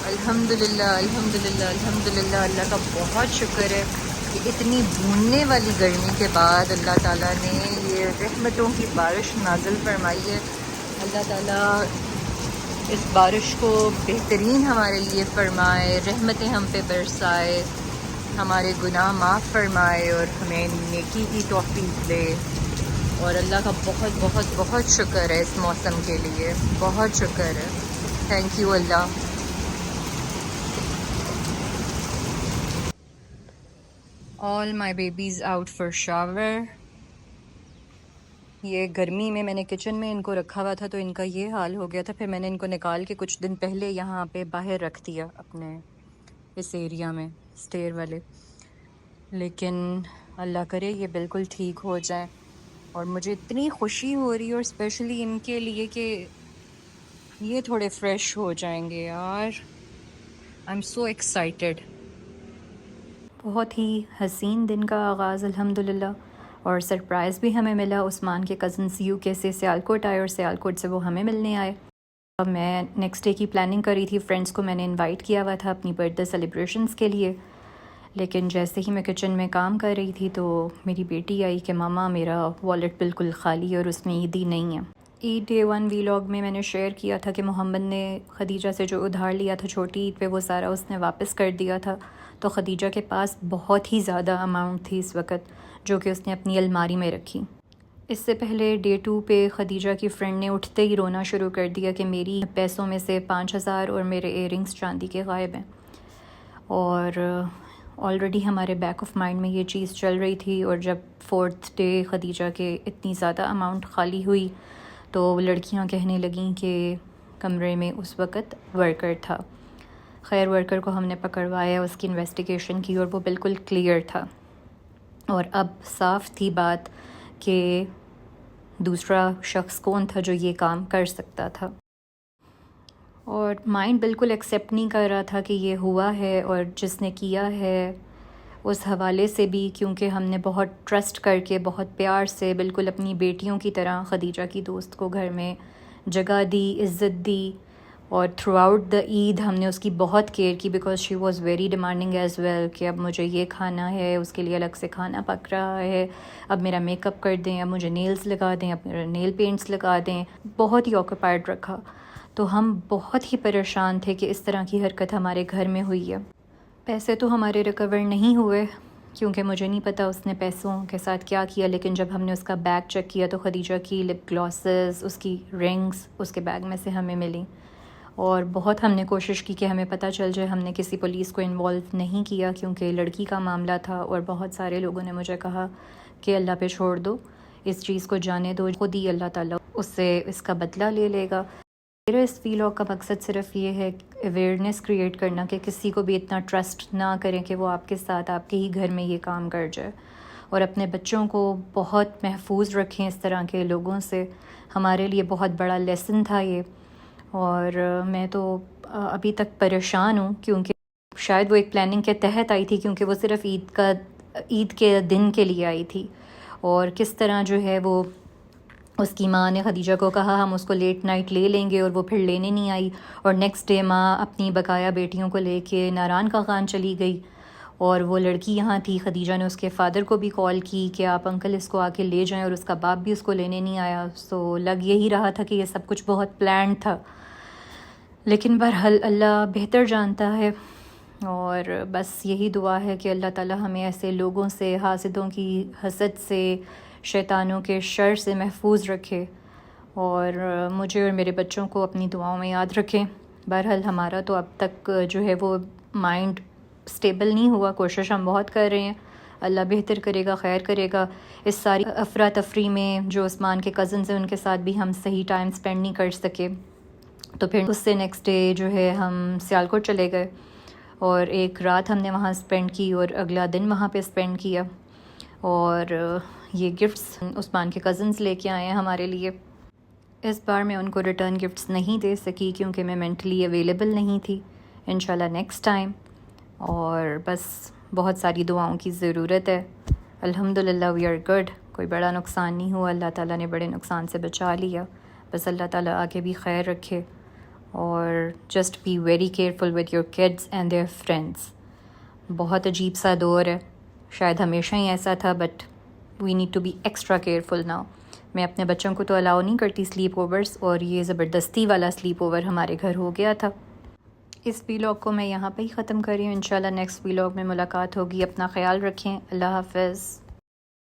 الحمدللہ الحمدللہ الحمدللہ، اللہ کا بہت شکر ہے کہ اتنی بھوننے والی گرمی کے بعد اللہ تعالیٰ نے یہ رحمتوں کی بارش نازل فرمائی ہے۔ اللہ تعالیٰ اس بارش کو بہترین ہمارے لیے فرمائے، رحمتیں ہم پہ برسائے، ہمارے گناہ معاف فرمائے اور ہمیں نیکی کی توفیق دے۔ اور اللہ کا بہت بہت بہت شکر ہے اس موسم کے لیے، بہت شکر ہے۔ Thank you Allah. All my babies out for shower. یہ گرمی میں نے کچن میں ان کو رکھا ہوا تھا تو ان کا یہ حال ہو گیا تھا، پھر میں نے ان کو نکال کے کچھ دن پہلے یہاں پہ باہر رکھ دیا اپنے اس ایریا میں، اسٹیر والے، لیکن اللہ کرے یہ بالکل ٹھیک ہو جائیں۔ اور مجھے اتنی خوشی ہو رہی ہے، اور اسپیشلی ان کے لیے کہ یہ تھوڑے فریش ہو جائیں گے یار۔ I am so excited. بہت ہی حسین دن کا آغاز الحمدللہ، اور سرپرائز بھی ہمیں ملا۔ عثمان کے کزنس یو کے سے سیالکوٹ آئے اور سیالکوٹ سے وہ ہمیں ملنے آئے۔ اب میں نیکسٹ ڈے کی پلاننگ کر رہی تھی، فرینڈس کو میں نے انوائٹ کیا ہوا تھا اپنی برتھ ڈے سیلیبریشنس کے لیے، لیکن جیسے ہی میں کچن میں کام کر رہی تھی تو میری بیٹی آئی کہ ماما میرا والیٹ بالکل خالی ہے اور اس میں عیدی نہیں ہے۔ عید ڈے 1 ویلاگ میں نے شیئر کیا تھا کہ محمد نے خدیجہ سے جو ادھار لیا تھا چھوٹی عید پہ وہ سارا اس نے واپس کر دیا تھا، تو خدیجہ کے پاس بہت ہی زیادہ اماؤنٹ تھی اس وقت جو کہ اس نے اپنی الماری میں رکھی۔ اس سے پہلے ڈے 2 پہ خدیجہ کی فرینڈ نے اٹھتے ہی رونا شروع کر دیا کہ میری پیسوں میں سے 5,000 اور میرے ایئر رنگس چاندی کے غائب ہیں۔ اور آلریڈی ہمارے بیک آف مائنڈ میں یہ چیز چل رہی تھی، اور جب 4th ڈے خدیجہ کے اتنی زیادہ اماؤنٹ خالی ہوئی تو لڑکیاں کہنے لگیں کہ کمرے میں اس وقت ورکر تھا۔ خیر ورکر کو ہم نے پکڑوایا، اس کی انویسٹیگیشن کی اور وہ بالکل کلیئر تھا، اور اب صاف تھی بات کہ دوسرا شخص کون تھا جو یہ کام کر سکتا تھا۔ اور مائنڈ بالکل ایکسیپٹ نہیں کر رہا تھا کہ یہ ہوا ہے، اور جس نے کیا ہے اس حوالے سے بھی، کیونکہ ہم نے بہت ٹرسٹ کر کے بہت پیار سے بالکل اپنی بیٹیوں کی طرح خدیجہ کی دوست کو گھر میں جگہ دی، عزت دی، اور تھرو آؤٹ دا عید ہم نے اس کی بہت کیئر کی، because she was very demanding as well کہ اب مجھے یہ کھانا ہے، اس کے لیے الگ سے کھانا پک رہا ہے، اب میرا میک اپ کر دیں، اب مجھے نیلز لگا دیں، اب میرا نیل پینٹس لگا دیں، بہت ہی آکوپائڈ رکھا۔ تو ہم بہت ہی پریشان تھے کہ اس طرح کی حرکت ہمارے گھر میں ہوئی ہے۔ پیسے تو ہمارے ریکور نہیں ہوئے، کیونکہ مجھے نہیں پتا اس نے پیسوں کے ساتھ کیا کیا، لیکن جب ہم نے اس کا بیگ چیک کیا تو خدیجہ کی لپ گلاسز، اس کی رنگز اس کے بیگ میں سے ہمیں ملیں، اور بہت ہم نے کوشش کی کہ ہمیں پتہ چل جائے۔ ہم نے کسی پولیس کو انوالو نہیں کیا کیونکہ لڑکی کا معاملہ تھا، اور بہت سارے لوگوں نے مجھے کہا کہ اللہ پہ چھوڑ دو، اس چیز کو جانے دو، خود ہی اللہ تعالیٰ اس سے اس کا بدلہ لے لے گا۔ میرا اس ویلاگ کا مقصد صرف یہ ہے اویئرنیس کریٹ کرنا کہ کسی کو بھی اتنا ٹرسٹ نہ کریں کہ وہ آپ کے ساتھ آپ کے ہی گھر میں یہ کام کر جائے، اور اپنے بچوں کو بہت محفوظ رکھیں اس طرح کے لوگوں سے۔ ہمارے لیے بہت بڑا لیسن تھا یہ، اور میں تو ابھی تک پریشان ہوں، کیونکہ شاید وہ ایک پلاننگ کے تحت آئی تھی، کیونکہ وہ صرف عید کے دن کے لیے آئی تھی، اور کس طرح جو ہے وہ اس کی ماں نے خدیجہ کو کہا ہم اس کو لیٹ نائٹ لے لیں گے، اور وہ پھر لینے نہیں آئی، اور نیکسٹ ڈے ماں اپنی بقایا بیٹیوں کو لے کے ناران کا خان چلی گئی، اور وہ لڑکی یہاں تھی۔ خدیجہ نے اس کے فادر کو بھی کال کی کہ آپ انکل اس کو آ کے لے جائیں، اور اس کا باپ بھی اس کو لینے نہیں آیا۔ سو لگ یہی رہا تھا کہ یہ سب کچھ بہت پلانڈ تھا، لیکن بہرحال اللہ بہتر جانتا ہے، اور بس یہی دعا ہے کہ اللہ تعالیٰ ہمیں ایسے لوگوں سے، حاسدوں کی حسد سے، شیطانوں کے شر سے محفوظ رکھے، اور مجھے اور میرے بچوں کو اپنی دعاؤں میں یاد رکھیں۔ بہرحال ہمارا تو اب تک جو ہے وہ مائنڈ سٹیبل نہیں ہوا، کوشش ہم بہت کر رہے ہیں، اللہ بہتر کرے گا، خیر کرے گا۔ اس ساری افراتفری میں جو عثمان کے کزنز ہیں ان کے ساتھ بھی ہم صحیح ٹائم سپینڈ نہیں کر سکے، تو پھر اس سے نیکسٹ ڈے جو ہے ہم سیالکوٹ چلے گئے، اور ایک رات ہم نے وہاں سپینڈ کی اور اگلا دن وہاں پہ سپینڈ کیا، اور یہ گفٹس عثمان کے کزنز لے کے آئے ہیں ہمارے لیے۔ اس بار میں ان کو ریٹرن گفٹس نہیں دے سکی کیونکہ میں مینٹلی اویلیبل نہیں تھی، انشاءاللہ نیکسٹ ٹائم، اور بس بہت ساری دعاؤں کی ضرورت ہے۔ الحمدللہ وی آر گڈ، کوئی بڑا نقصان نہیں ہوا، اللہ تعالیٰ نے بڑے نقصان سے بچا لیا، بس اللہ تعالیٰ آگے بھی خیر رکھے، اور just be very careful with your kids and their friends. بہت عجیب سا دور ہے، شاید ہمیشہ ہی ایسا تھا، but we need to be extra careful now. میں اپنے بچوں کو تو الاؤ نہیں کرتی سلیپ اوورس، اور یہ زبردستی والا سلیپ اوور ہمارے گھر ہو گیا تھا. اس ویلاگ کو میں یہاں پہ ہی ختم کر رہی ہوں. انشاءاللہ نیکسٹ ویلاگ میں ملاقات ہوگی. اپنا خیال رکھیں. اللہ حافظ.